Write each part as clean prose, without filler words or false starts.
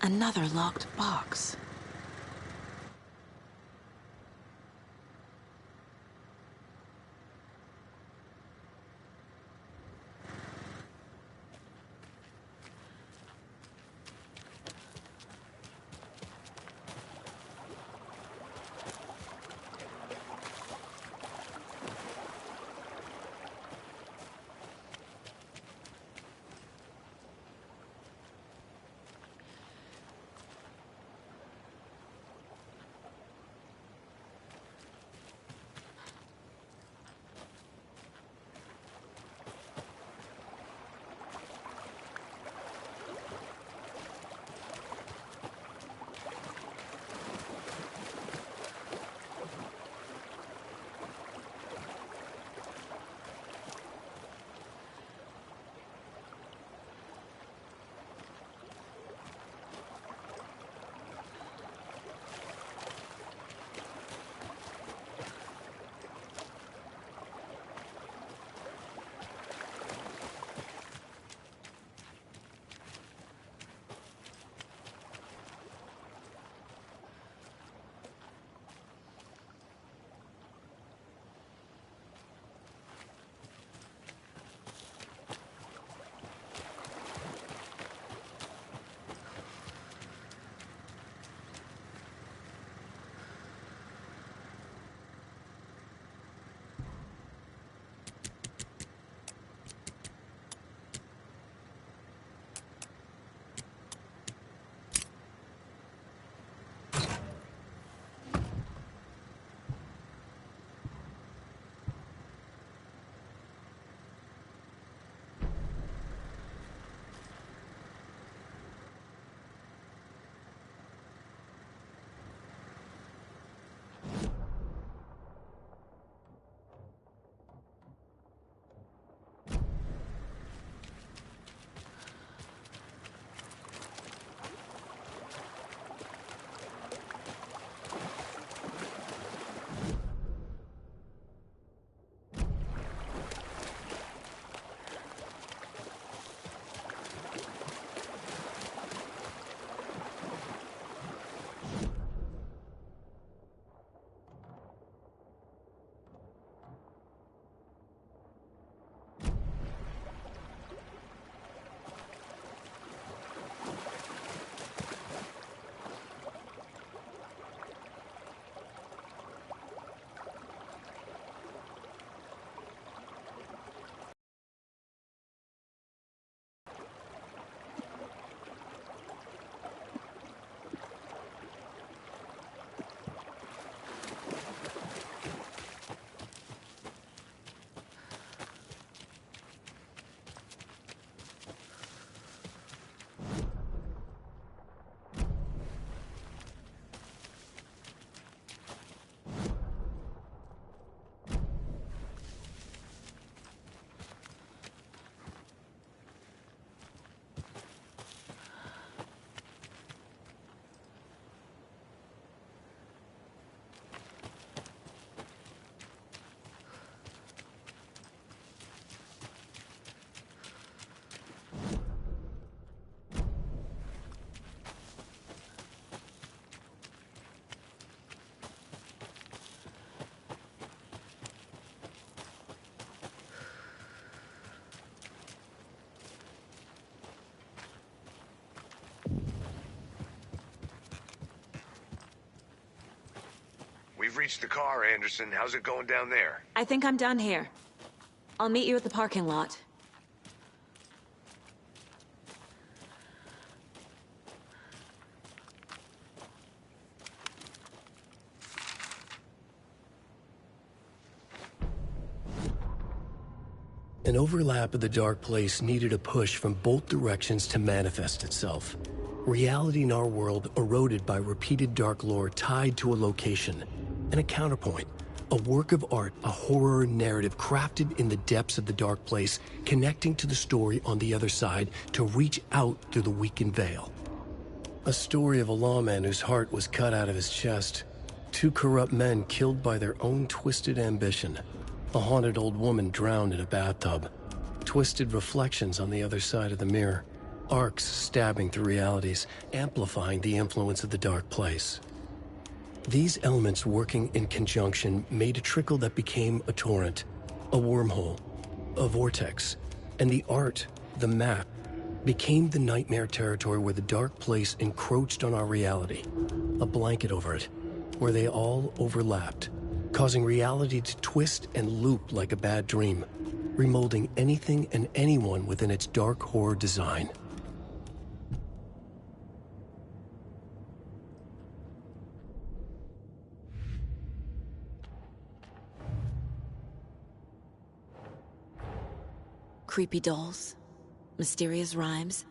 Another locked box. We've reached the car, Anderson. How's it going down there? I think I'm done here. I'll meet you at the parking lot. An overlap of the dark place needed a push from both directions to manifest itself. Reality in our world eroded by repeated dark lore tied to a location. And a counterpoint, a work of art, a horror narrative crafted in the depths of the dark place, connecting to the story on the other side to reach out through the weakened veil. A story of a lawman whose heart was cut out of his chest. Two corrupt men killed by their own twisted ambition. A haunted old woman drowned in a bathtub. Twisted reflections on the other side of the mirror. arcs stabbing through realities, amplifying the influence of the dark place. These elements working in conjunction made a trickle that became a torrent, a wormhole, a vortex, and the art, the map, became the nightmare territory where the dark place encroached on our reality, a blanket over it, where they all overlapped, causing reality to twist and loop like a bad dream, remolding anything and anyone within its dark horror design. Creepy dolls, mysterious rhymes.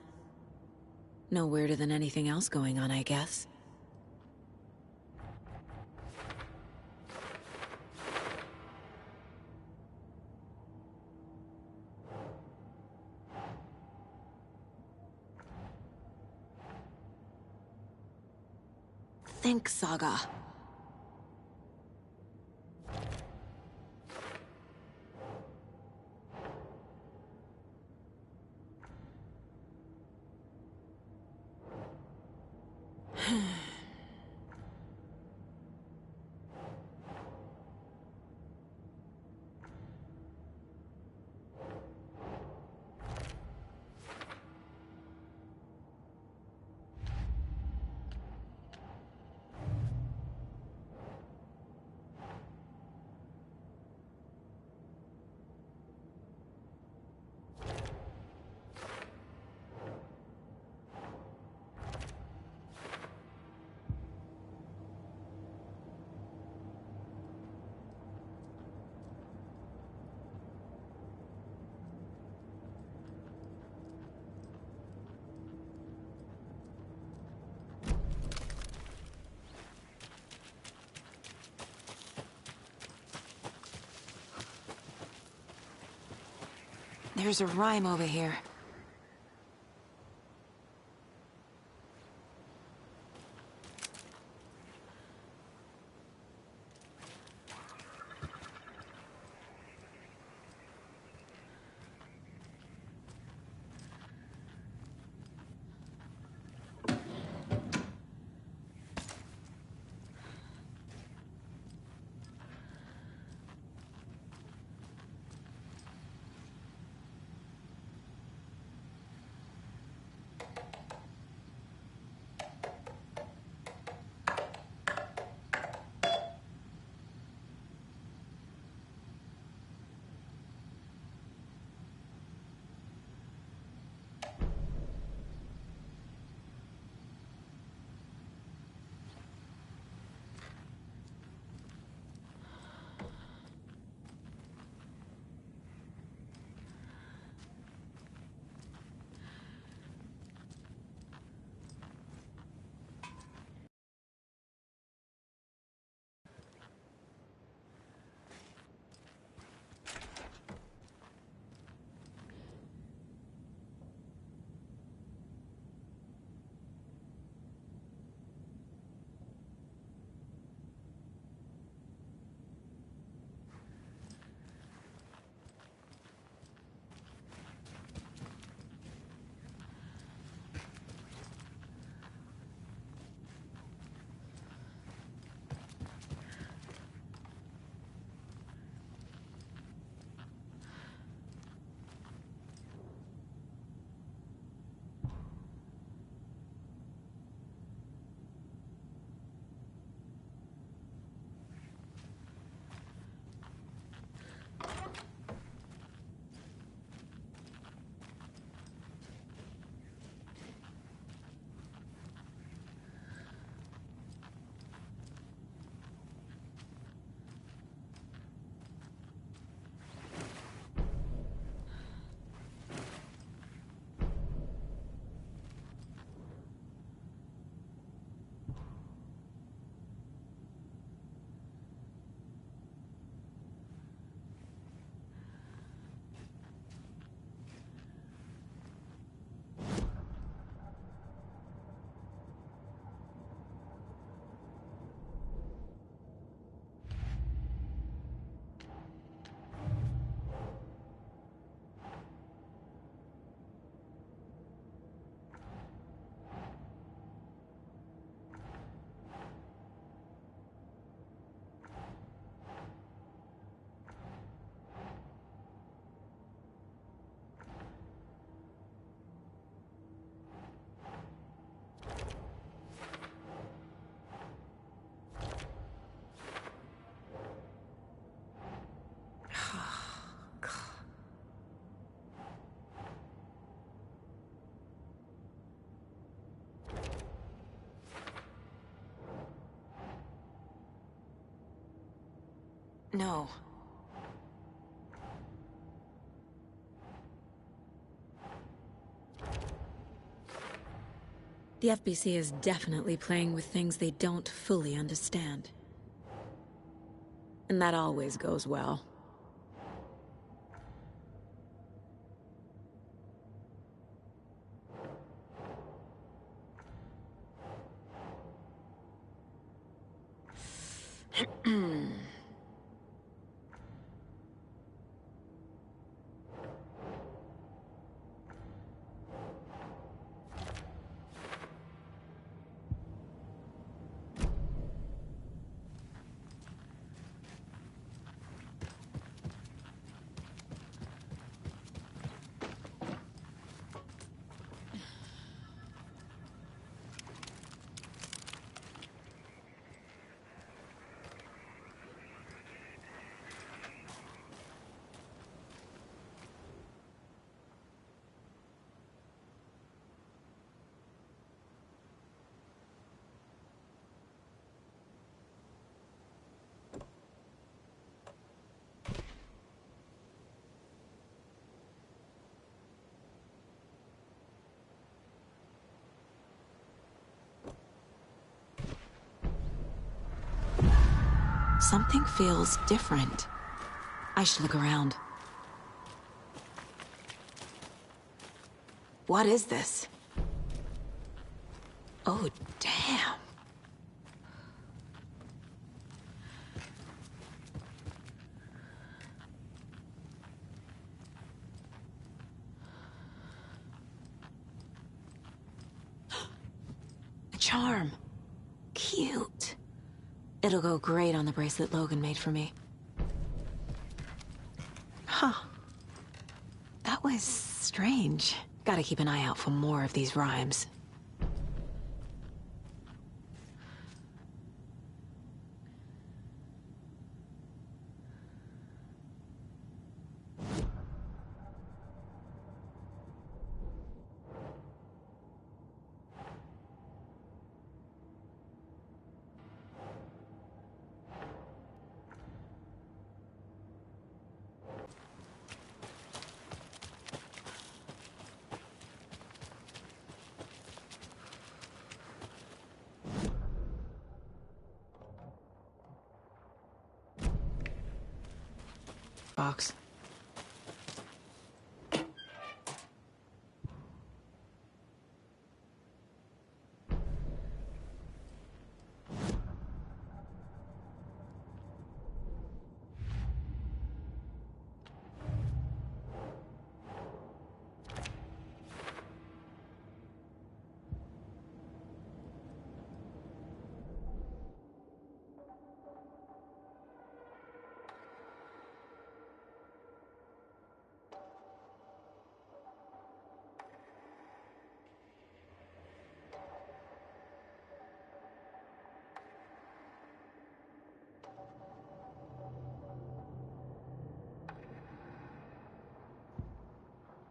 No weirder than anything else going on, I guess. Think, Saga. There's a rhyme over here. No. The FBC is definitely playing with things they don't fully understand. And that always goes well. Something feels different. I should look around. What is this? Oh, damn. A charm. Cute. It'll go great on the bracelet Logan made for me. Huh. That was strange. Gotta keep an eye out for more of these rhymes. Box.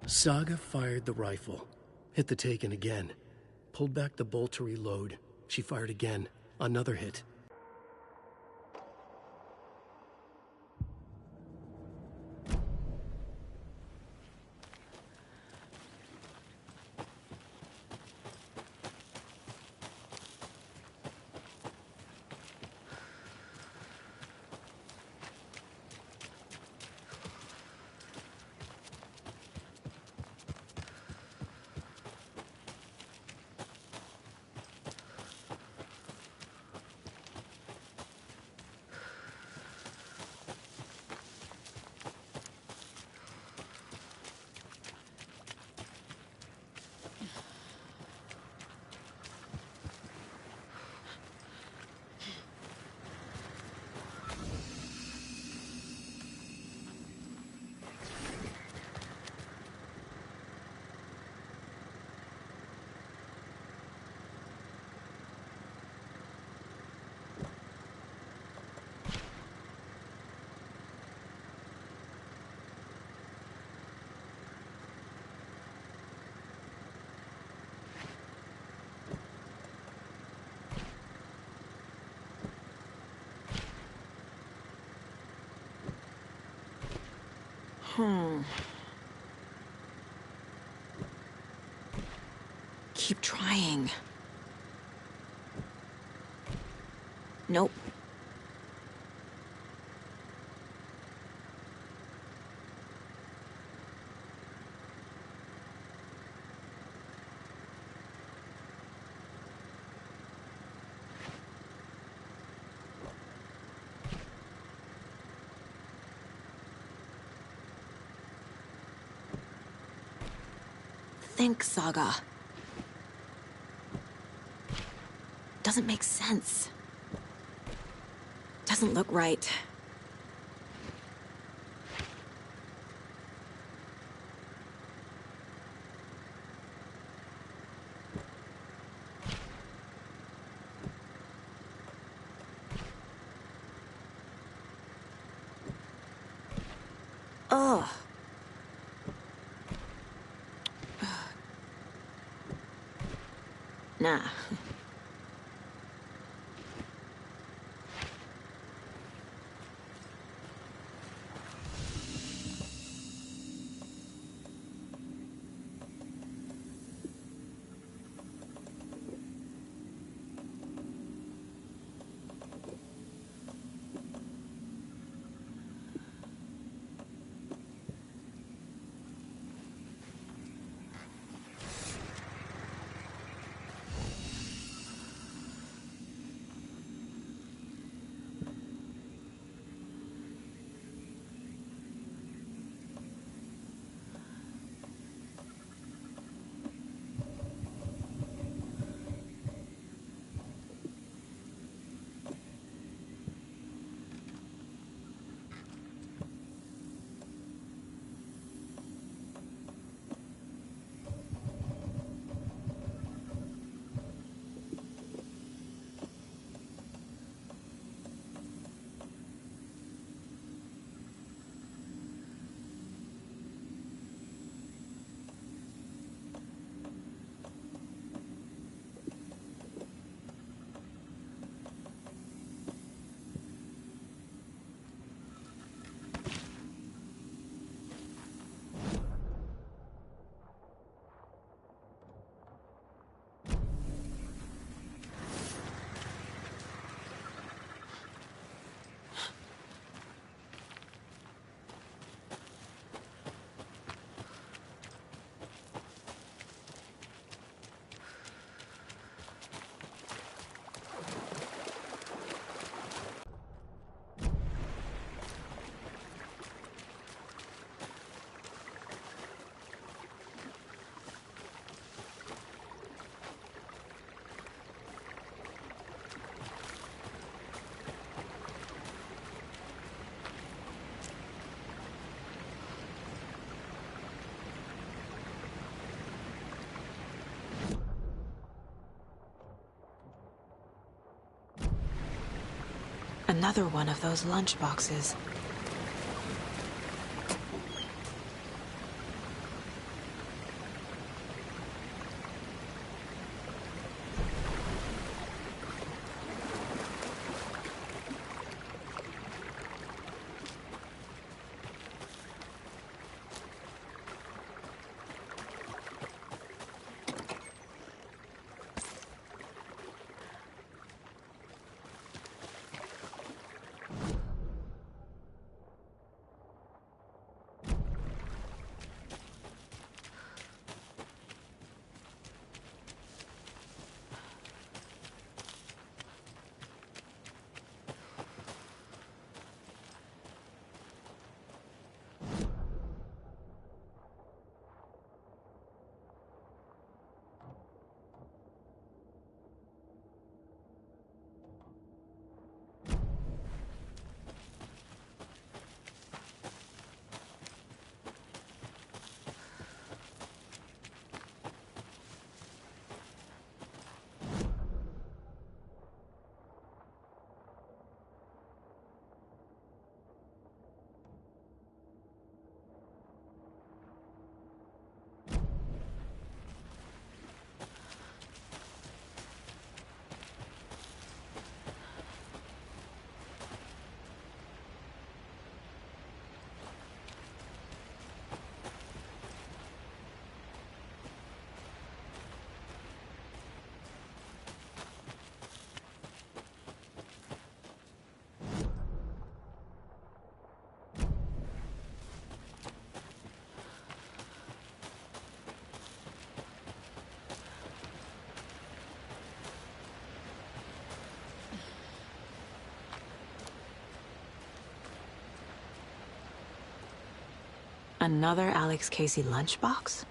Saga fired the rifle, hit the Taken again, pulled back the bolt to reload. She fired again, another hit. Keep trying. Nope. Think, Saga. Doesn't make sense. Doesn't look right. Ugh. Nah. Another one of those lunch boxes. Another Alex Casey lunchbox?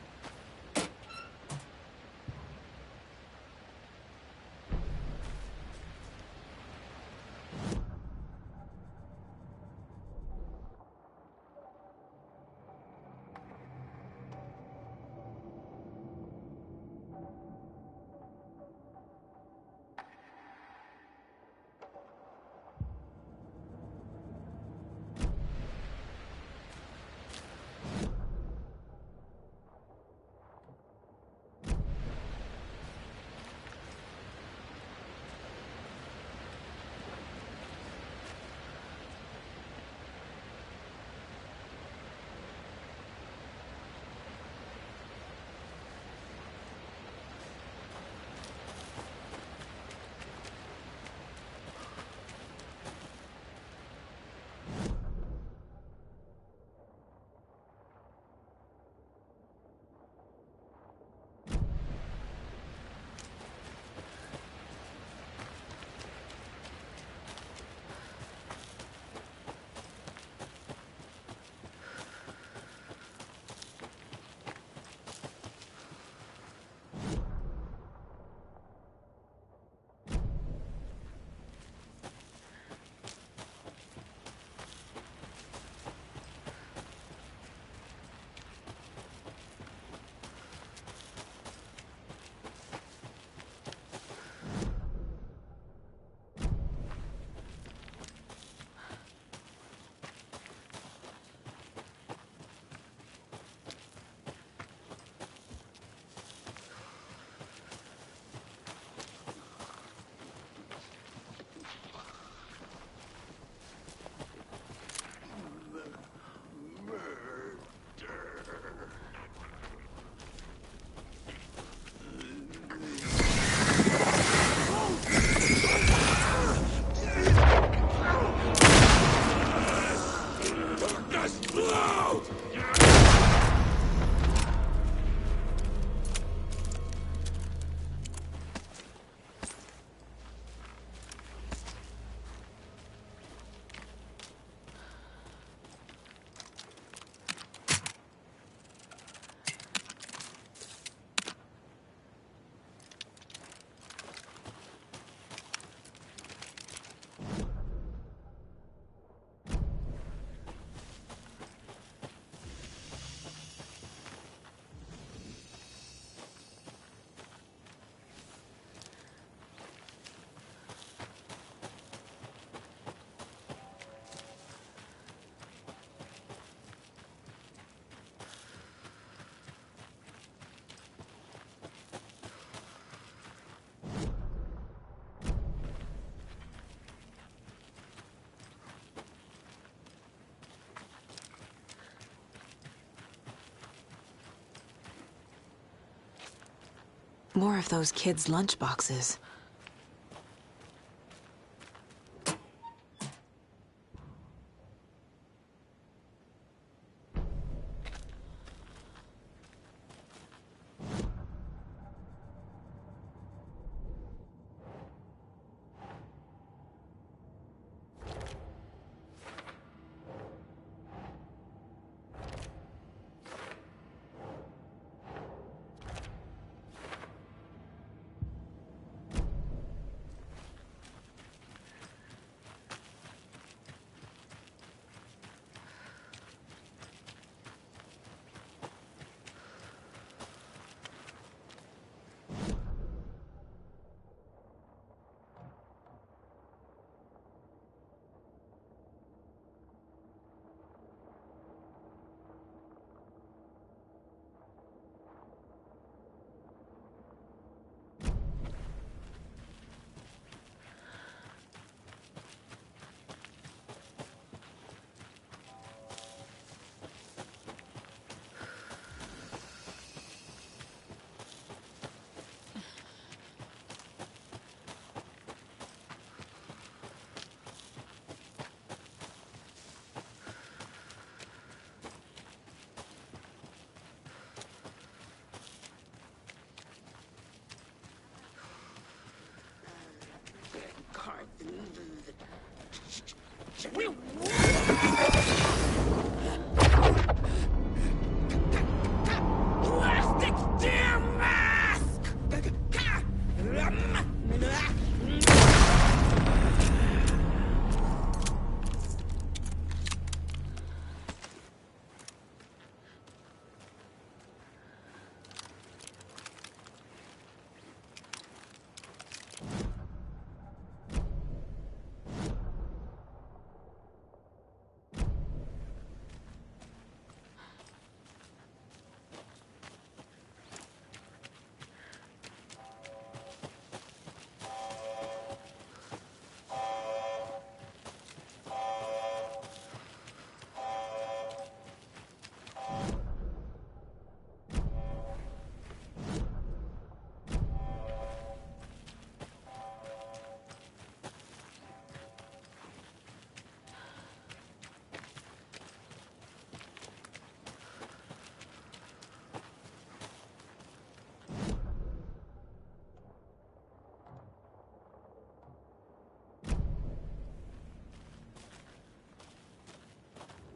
More of those kids' lunchboxes.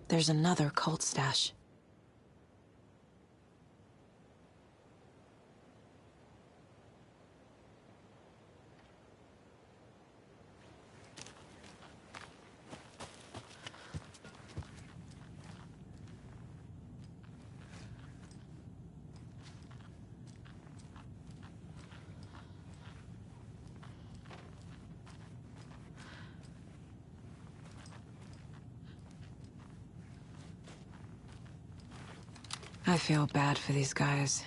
There's another cult stash. I feel bad for these guys.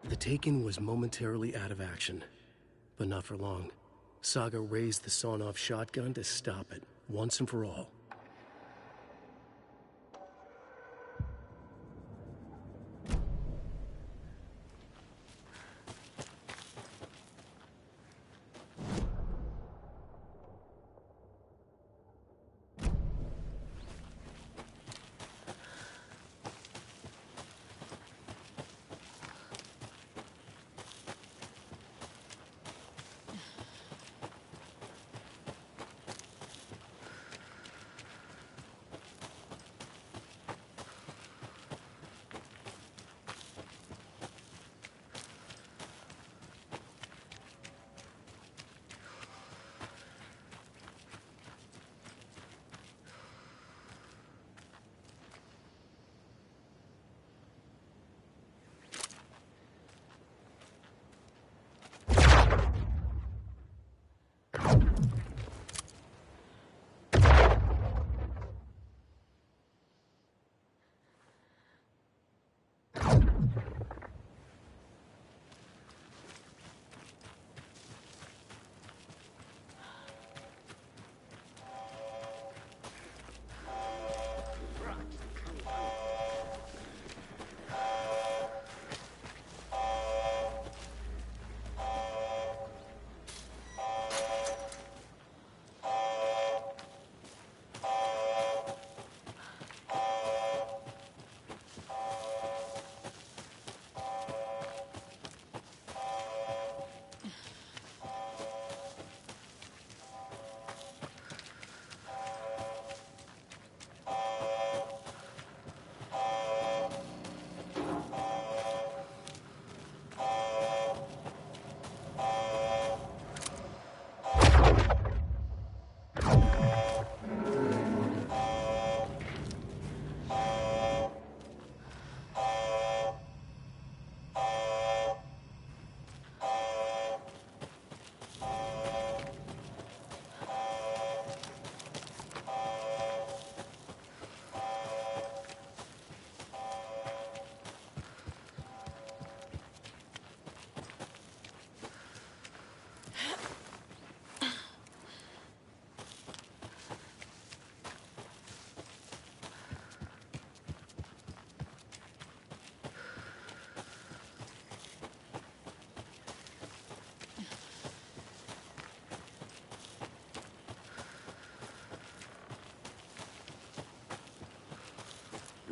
The Taken was momentarily out of action, but not for long. Saga raised the sawn-off shotgun to stop it, once and for all.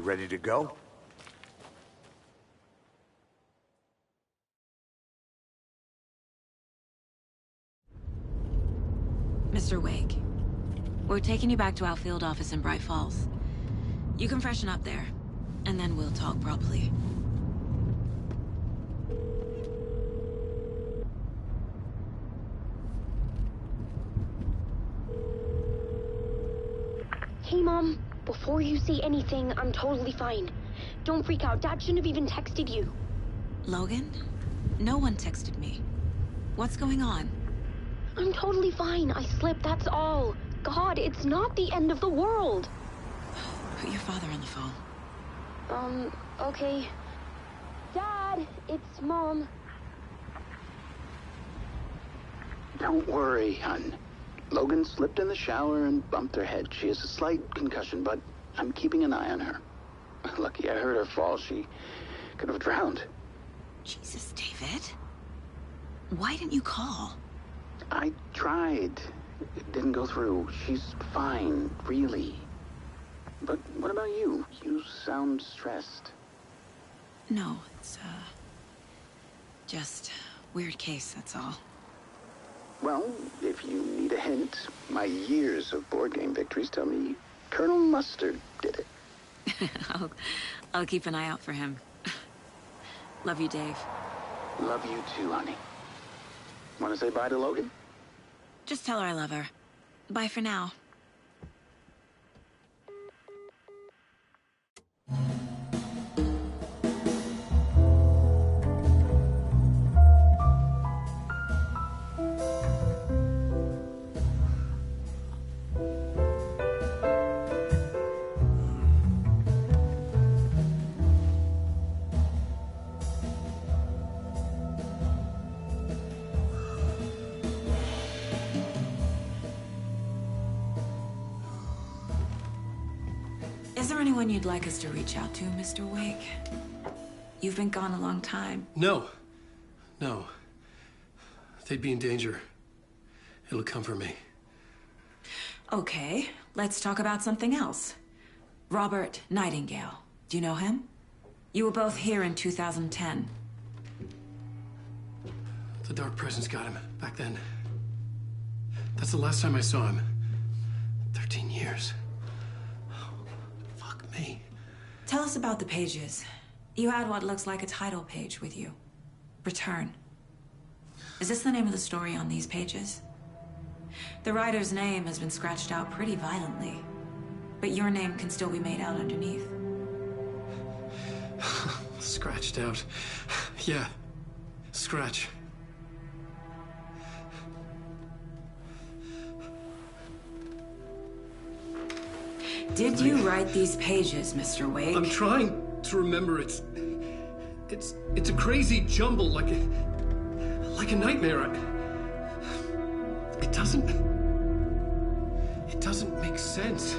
ready to go? Mr. Wake, we're taking you back to our field office in Bright Falls. You can freshen up there, and then we'll talk properly. Hey, Mom. Before you say anything, I'm totally fine. Don't freak out. Dad shouldn't have even texted you. Logan? No one texted me. What's going on? I'm totally fine. I slipped, that's all. God, it's not the end of the world. Put your father on the phone. Okay. Dad, it's Mom. Don't worry, hon. Logan slipped in the shower and bumped her head. She has a slight concussion, but I'm keeping an eye on her. Lucky I heard her fall. She could have drowned. Jesus, David. Why didn't you call? I tried. It didn't go through. She's fine, really. But what about you? You sound stressed. No, it's, just weird case, that's all. Well, if you need a hint, my years of board game victories tell me Colonel Mustard did it. I'll keep an eye out for him. Love you, Dave. Love you too, honey. Want to say bye to Logan? Just tell her I love her. Bye for now. Is there anyone you'd like us to reach out to, Mr. Wake? You've been gone a long time. No. No. They'd be in danger. It'll come for me. Okay, let's talk about something else. Robert Nightingale. Do you know him? You were both here in 2010. The Dark Presence got him back then. That's the last time I saw him. 13 years. Fuck me. Tell us about the pages. You had what looks like a title page with you. Return. Is this the name of the story on these pages? The writer's name has been scratched out pretty violently, but your name can still be made out underneath. Scratched out. Yeah. Scratch. Did you write these pages, Mr. Wake? I'm trying to remember. It's a crazy jumble, like a nightmare. It doesn't make sense.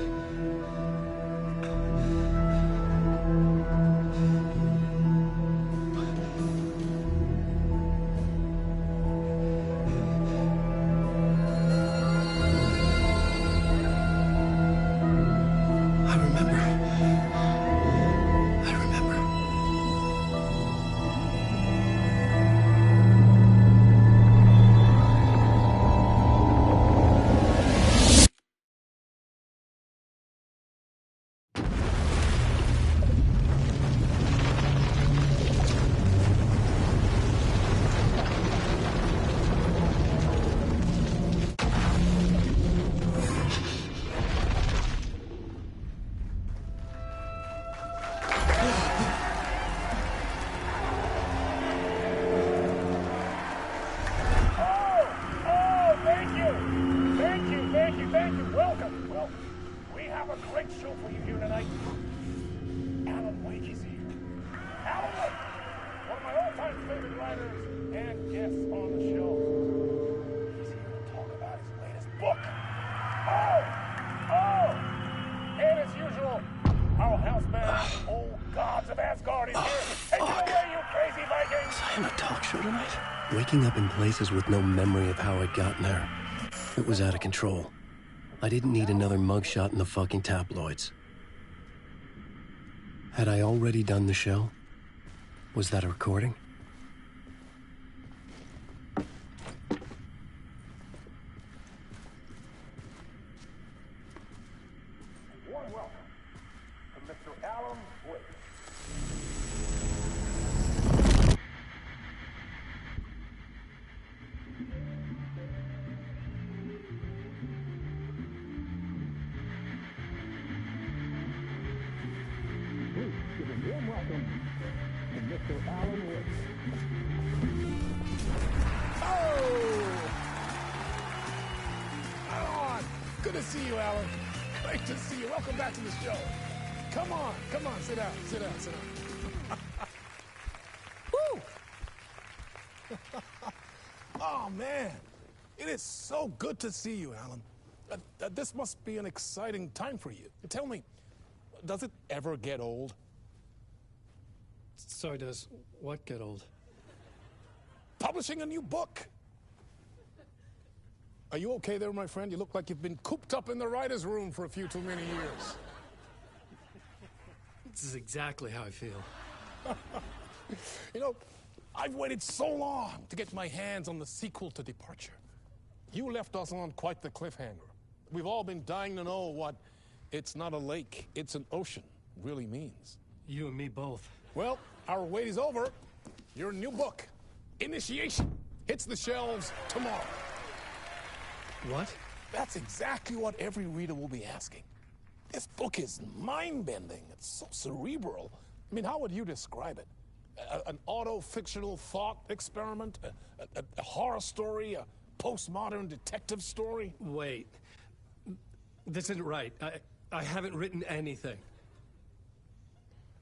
Waking up in places with no memory of how I'd gotten there. It was out of control. I didn't need another mugshot in the fucking tabloids. Had I already done the show? Was that a recording? Warm welcome to Mr. Alan Wake. Give a warm welcome to Mr. Alan Wake. Oh! Good to see you, Alan. Great to see you. Welcome back to the show. Come on, sit down. Woo! Oh, man. It is so good to see you, Alan. This must be an exciting time for you. Tell me, does it ever get old? So does what get old? Publishing a new book. Are you okay there, my friend? You look like you've been cooped up in the writer's room for a few too many years. This is exactly how I feel. You know, I've waited so long to get my hands on the sequel to Departure. You left us on quite the cliffhanger. We've all been dying to know what "it's not a lake, it's an ocean" really means. You and me both. Well, our wait is over. Your new book, Initiation, hits the shelves tomorrow. What? That's exactly what every reader will be asking. This book is mind-bending. It's so cerebral. I mean, how would you describe it? An auto-fictional thought experiment? A horror story? A postmodern detective story? Wait. This isn't right. I haven't written anything.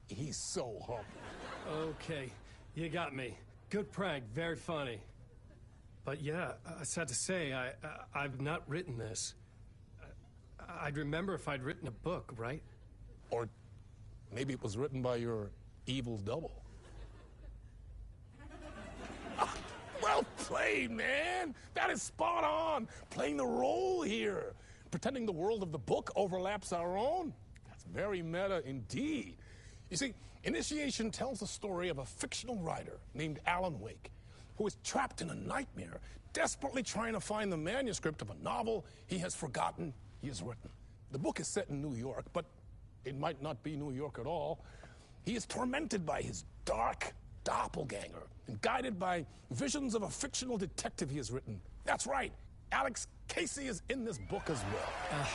He's so humble. Okay, you got me. Good prank, very funny. But yeah, sad to say, I've not written this. I'd remember if I'd written a book, right? Or maybe it was written by your evil double. Well played, man! That is spot on! Playing the role here. Pretending the world of the book overlaps our own. That's very meta indeed. You see, Initiation tells the story of a fictional writer named Alan Wake, who is trapped in a nightmare, desperately trying to find the manuscript of a novel he has forgotten he has written. The book is set in New York, but it might not be New York at all. He is tormented by his dark doppelganger and guided by visions of a fictional detective he has written. That's right, Alex Casey is in this book as well.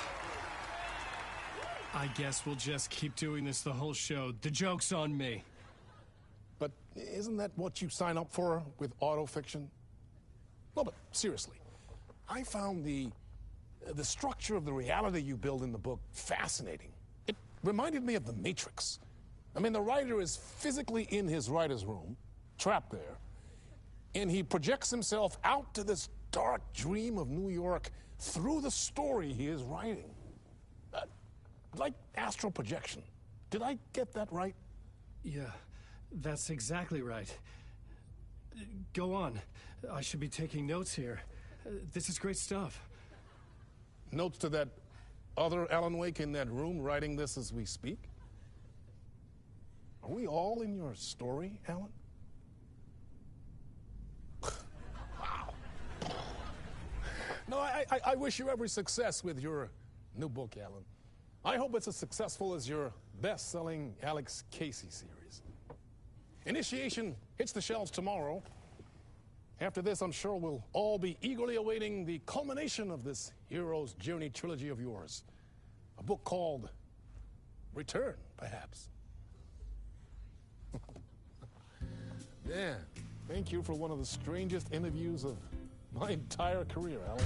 I guess we'll just keep doing this the whole show. The joke's on me. But isn't that what you sign up for with autofiction? No, but seriously, I found the structure of the reality you build in the book fascinating. It reminded me of The Matrix. I mean, the writer is physically in his writer's room, trapped there, and he projects himself out to this dark dream of New York through the story he is writing. Like astral projection. Did I get that right? Yeah, that's exactly right. Go on. I should be taking notes here. This is great stuff. Notes to that other Alan Wake in that room writing this as we speak? Are we all in your story, Alan? Wow. No, I wish you every success with your new book, Alan. I hope it's as successful as your best-selling Alex Casey series. Initiation hits the shelves tomorrow. After this, I'm sure we'll all be eagerly awaiting the culmination of this hero's journey trilogy of yours. A book called Return, perhaps. Yeah, thank you for one of the strangest interviews of my entire career, Alan.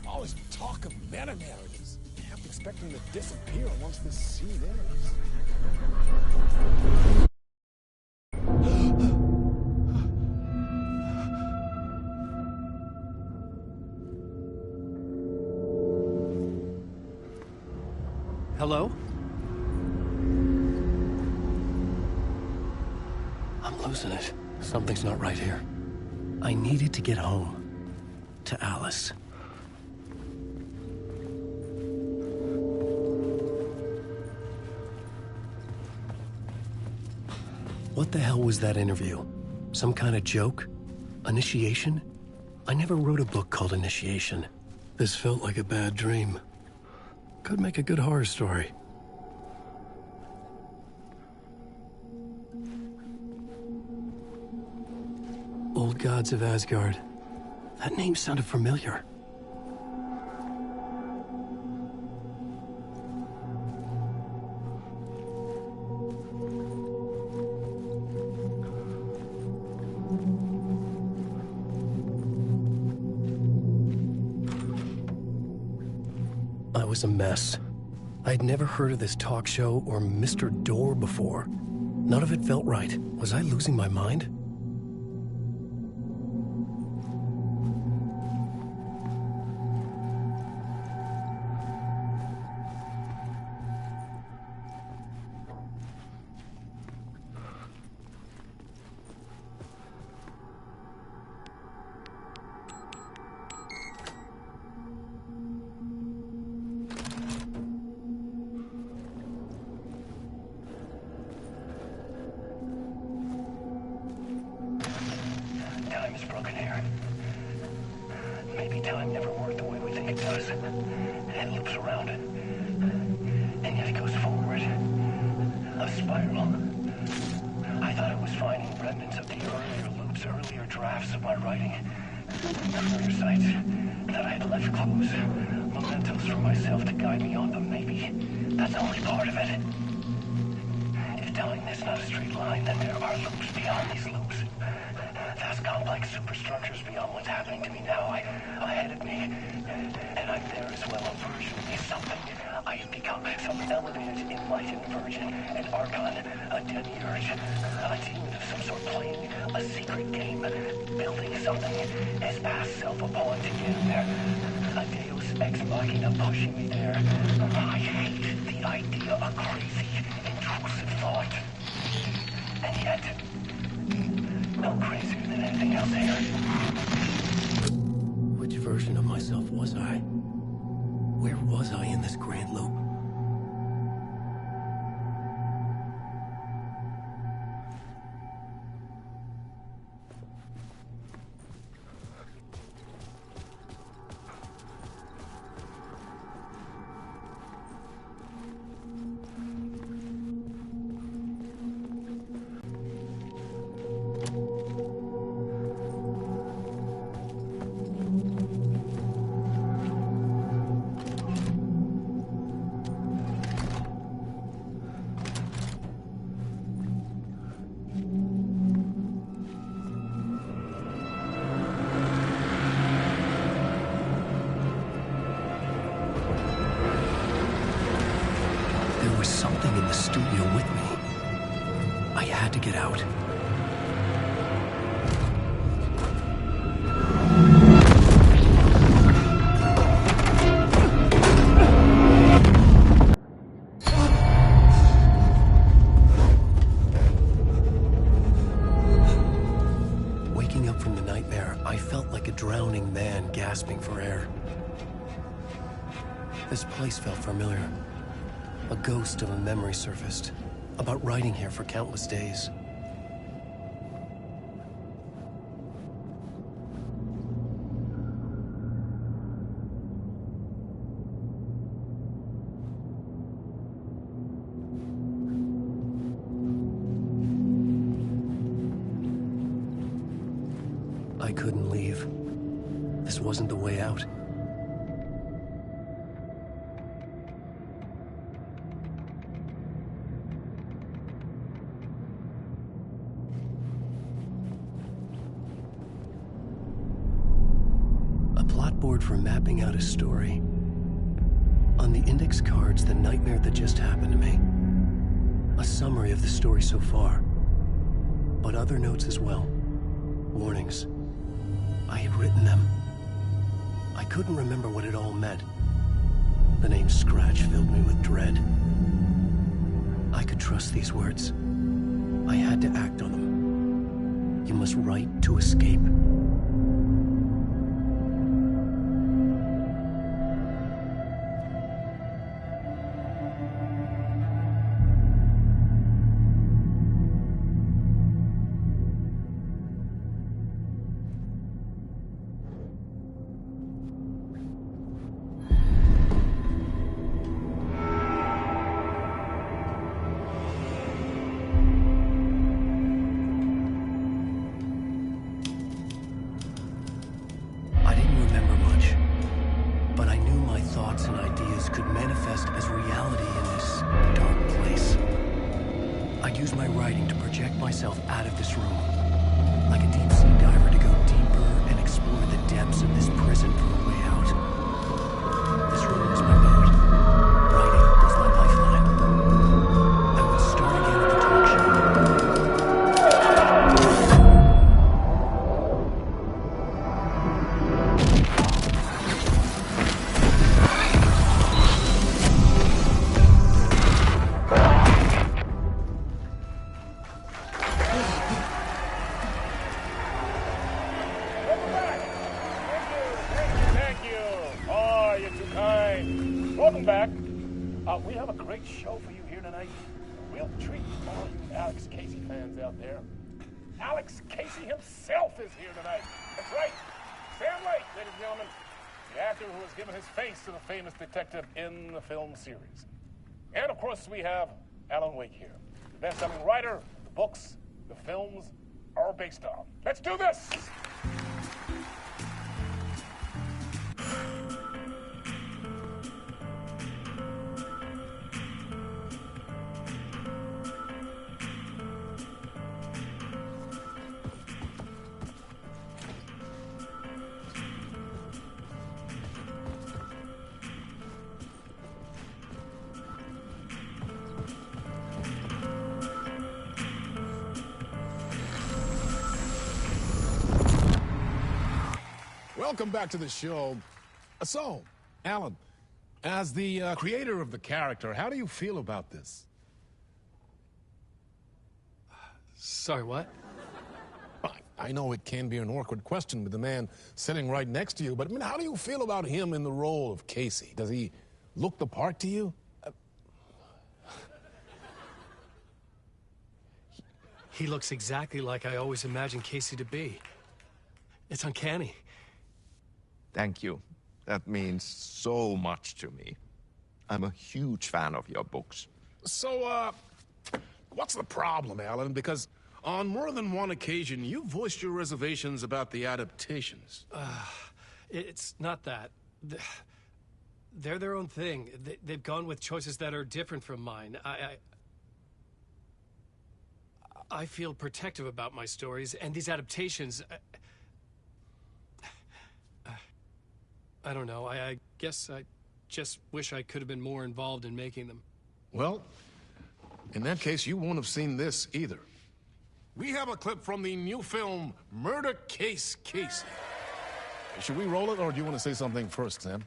Always talk of meta-narratives. Half expecting to disappear once this scene ends. Hello? I'm losing it. Something's not right here. I needed to get home. To Alice. What the hell was that interview? Some kind of joke? Initiation? I never wrote a book called Initiation. This felt like a bad dream. Could make a good horror story. Old Gods of Asgard. That name sounded familiar. I was a mess. I'd never heard of this talk show or Mr. Door before. None of it felt right. Was I losing my mind? Time is broken here. Maybe time never worked the way we think it does. It loops around, and yet it goes forward. A spiral. I thought I was finding remnants of the earlier loops, earlier drafts of my writing. Earlier sites that I had left clues, mementos for myself to guide me on, but maybe that's only part of it. If time is not a straight line, then there are loops beyond these loops. Vast complex superstructures beyond what's happening to me now, ahead of me. And I'm there as well, a version of something. I have become some elevated, enlightened version, an archon, a demiurge, a demon of some sort playing a secret game, building something, as past self upon to get there. A deus ex machina pushing me there. I hate the idea of crazy, intrusive thought. And yet, no crazier than anything else here. Which version of myself was I? Where was I in this grand loop? There was something in the studio with me. I had to get out. Waking up from the nightmare, I felt like a drowning man gasping for air. This place felt familiar. A ghost of a memory surfaced, about writing here for countless days. I couldn't leave. This wasn't the way out. Board for mapping out a story. On the index cards, the nightmare that just happened to me. A summary of the story so far, but other notes as well. Warnings. I had written them. I couldn't remember what it all meant. The name Scratch filled me with dread. I could trust these words. I had to act on them. You must write to escape. thoughts and ideas could manifest as reality in this dark place. I'd use my writing to project myself out of this room, like a deep-sea diver to go deeper and explore the depths of this prison for a way out. This room was my boat. Writing was my lifeline. I would start again at the talk show. Welcome back. We have a great show for you here tonight. We'll treat all you Alex Casey fans out there. Alex Casey himself is here tonight. That's right. Sam Lake, ladies and gentlemen. The actor who has given his face to the famous detective in the film series. And, of course, we have Alan Wake here. The best-selling writer, the books, the films are based on. Let's do this! Welcome back to the show. So, Alan, as the creator of the character, how do you feel about this? Sorry, what? I know it can be an awkward question with the man sitting right next to you, but I mean, how do you feel about him in the role of Casey? Does he look the part to you? He looks exactly like I always imagined Casey to be. It's uncanny. Thank you. That means so much to me. I'm a huge fan of your books. So, what's the problem, Alan? Because on more than one occasion, you voiced your reservations about the adaptations. It's not that. They're their own thing. They've gone with choices that are different from mine. I feel protective about my stories, and these adaptations... I don't know. I guess I just wish I could have been more involved in making them. Well, in that case, you won't have seen this either. We have a clip from the new film, Murder Case Casey. Should we roll it, or do you want to say something first, Sam?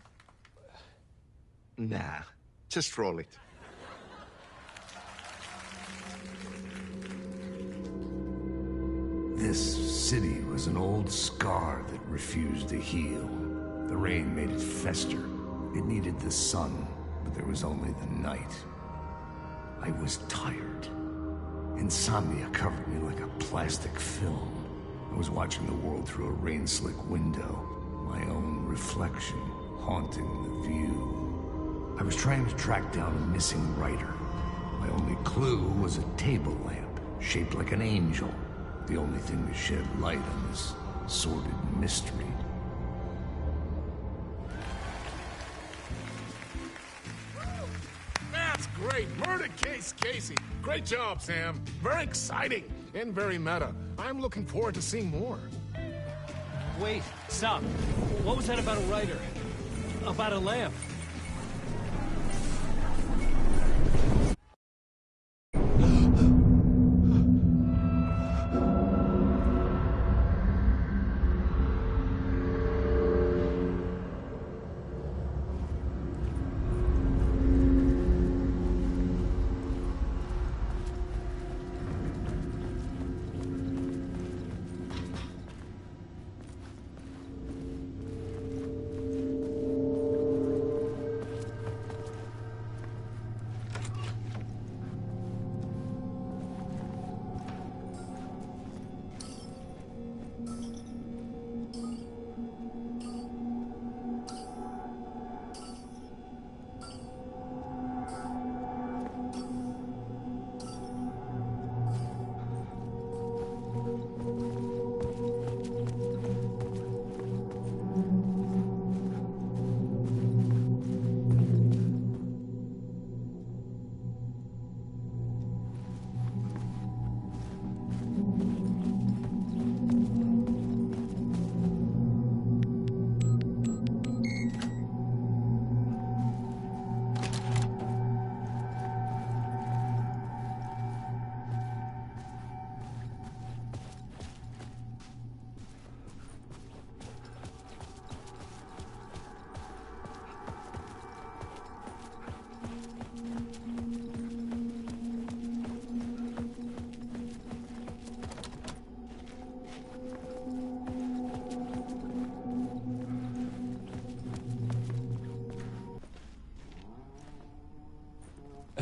Nah, just roll it. This city was an old scar that refused to heal. The rain made it fester. It needed the sun, but there was only the night. I was tired. Insomnia covered me like a plastic film. I was watching the world through a rain-slick window, my own reflection haunting the view. I was trying to track down a missing writer. My only clue was a table lamp, shaped like an angel, the only thing to shed light on this sordid mystery. That's great. Murder Case Casey. Great job, Sam. Very exciting and very meta. I'm looking forward to seeing more. Wait, stop. What was that about a writer? About a lamp?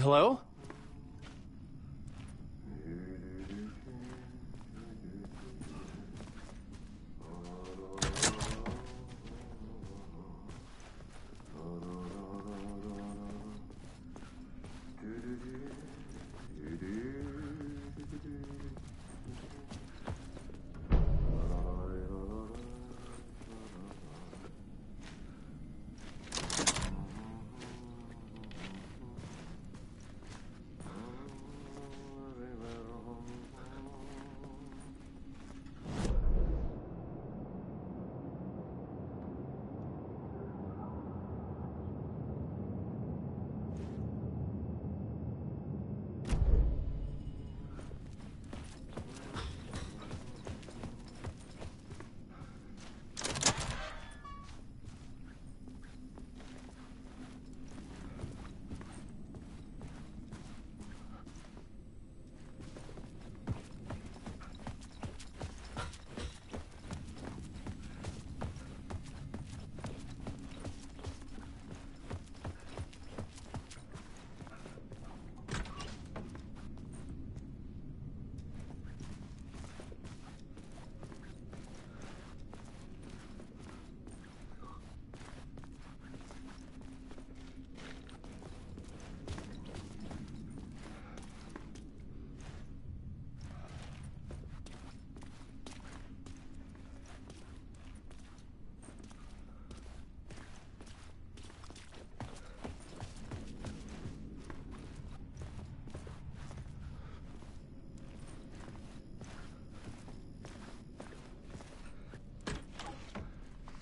Hello?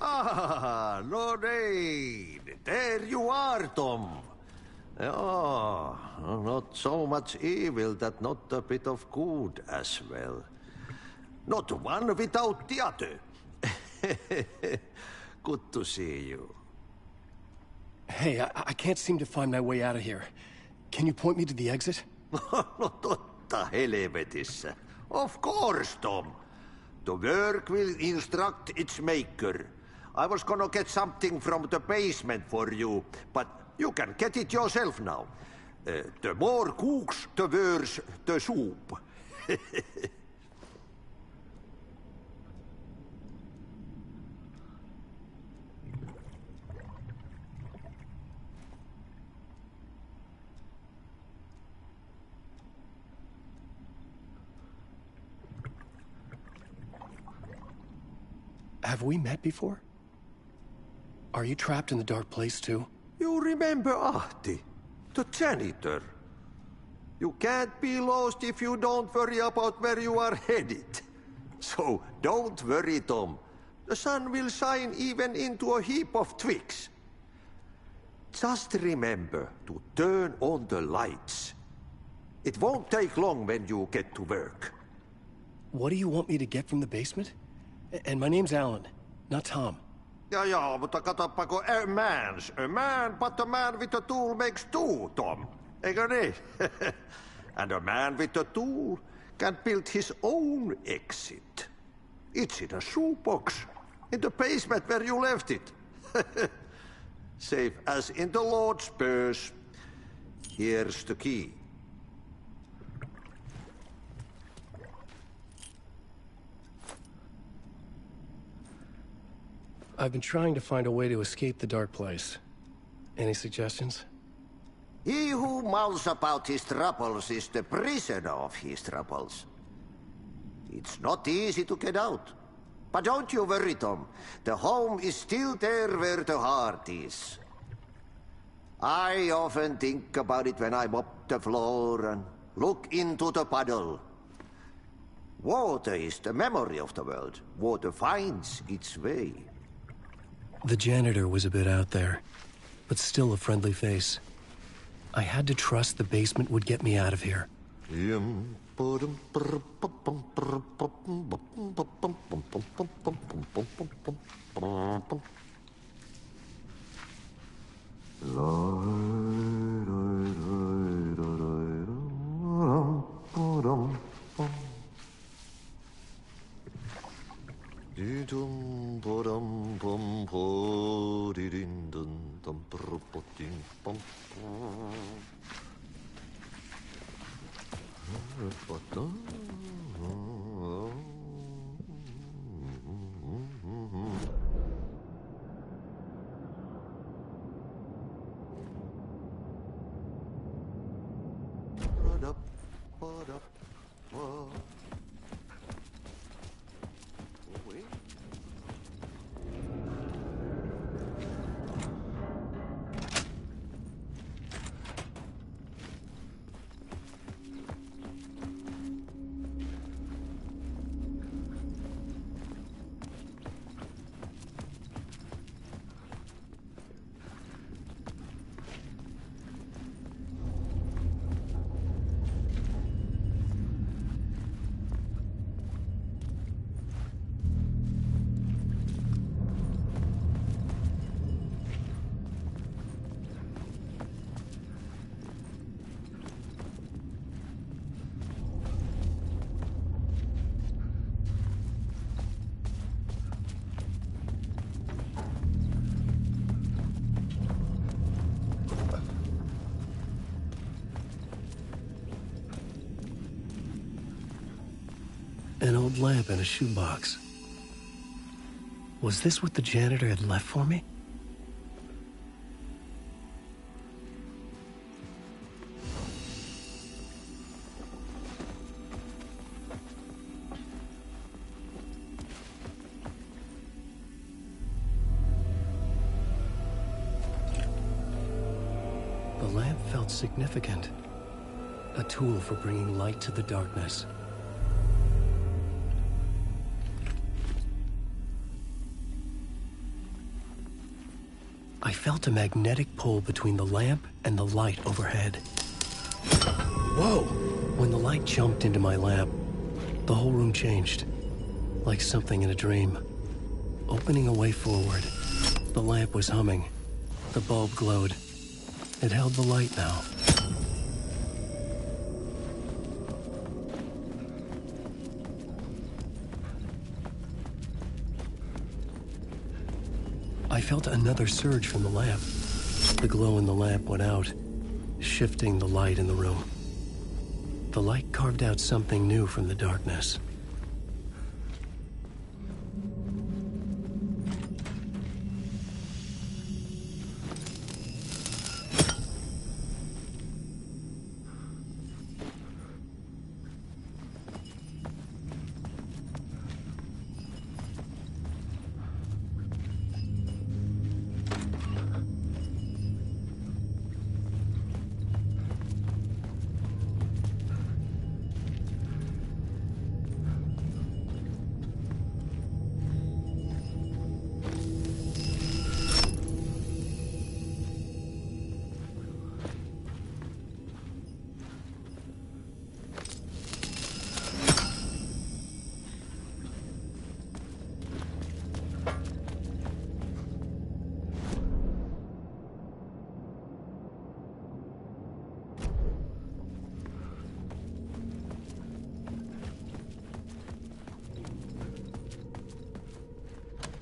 Ah, Lorraine! There you are, Tom. Oh, not so much evil that not a bit of good as well. Not one without the other. Good to see you. Hey, I can't seem to find my way out of here. Can you point me to the exit? No totta helvetissä. Of course, Tom. The work will instruct its maker. I was gonna get something from the basement for you, but you can get it yourself now. The more cooks, the worse the soup. Have we met before? Are you trapped in the dark place too? You remember Ahti, the janitor. You can't be lost if you don't worry about where you are headed. So don't worry, Tom. The sun will shine even into a heap of twigs. Just remember to turn on the lights. It won't take long when you get to work. What do you want me to get from the basement? And my name's Alan, not Tom. Ja, mutta katsoppa, a man, but a man with a tool makes two, Tom. Eikö niin? And a man with a tool can build his own exit. It's in a shoebox, in the basement where you left it. Safe as in the Lord's purse. Here's the key. I've been trying to find a way to escape the dark place. Any suggestions? He who mouths about his troubles is the prisoner of his troubles. It's not easy to get out. But don't you worry, Tom. The home is still there where the heart is. I often think about it when I mop the floor and look into the puddle. Water is the memory of the world. Water finds its way. The janitor was a bit out there, but still a friendly face. I had to trust the basement would get me out of here. old lamp in a shoebox. Was this what the janitor had left for me? The lamp felt significant. A tool for bringing light to the darkness. I felt a magnetic pull between the lamp and the light overhead. Whoa! When the light jumped into my lamp, the whole room changed, like something in a dream. Opening a way forward, the lamp was humming. The bulb glowed. It held the light now. I felt another surge from the lamp. The glow in the lamp went out, shifting the light in the room. The light carved out something new from the darkness.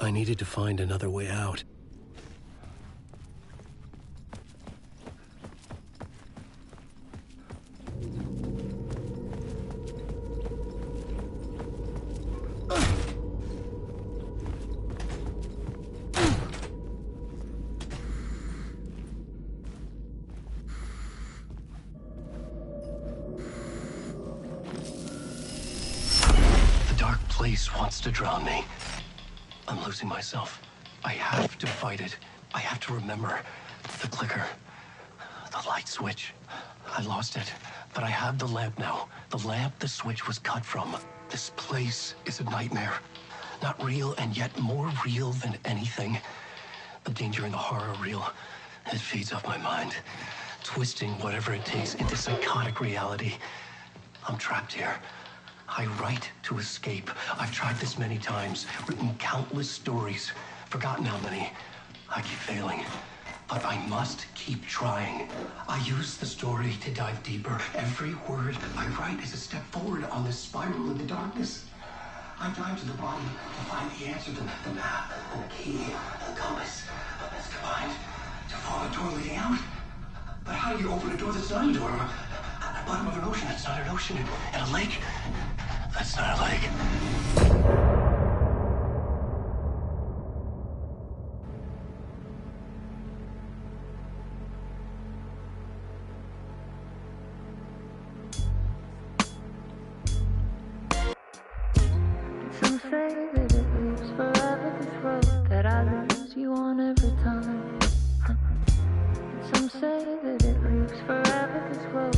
I needed to find another way out. The dark place wants to drown me. I'm losing myself. I have to fight it. I have to remember. The clicker. The light switch. I lost it. But I have the lamp now. The lamp the switch was cut from. This place is a nightmare. Not real, and yet more real than anything. The danger and the horror are real. It feeds off my mind. Twisting whatever it takes into psychotic reality. I'm trapped here. I write to escape. I've tried this many times, written countless stories, forgotten how many. I keep failing, but I must keep trying. I use the story to dive deeper. Every word I write is a step forward on this spiral in the darkness. I dive to the bottom to find the answer, the map, and the key, and the compass. It's combined to form a door leading out. But how do you open a door that's not a door? At the bottom of an ocean that's not an ocean, and a lake that's not a lake. Some say that it lives forever, this road that I lose you on every time. Some say that it lives forever, this road.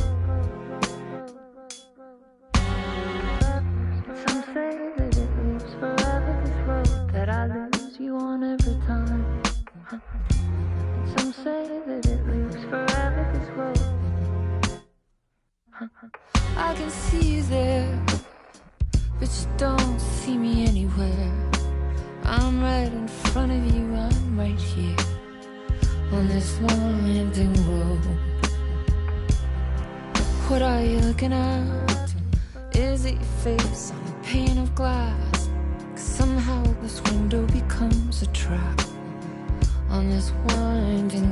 Some say that it lives forever, this road that I lose you on every time. Some say that it lives forever, this road. I can see you there, but you don't see me anywhere. I'm right in front of you, I'm right here on this long winding road. What are you looking at? Is it your face on a pane of glass? 'Cause somehow this window becomes a trap on this winding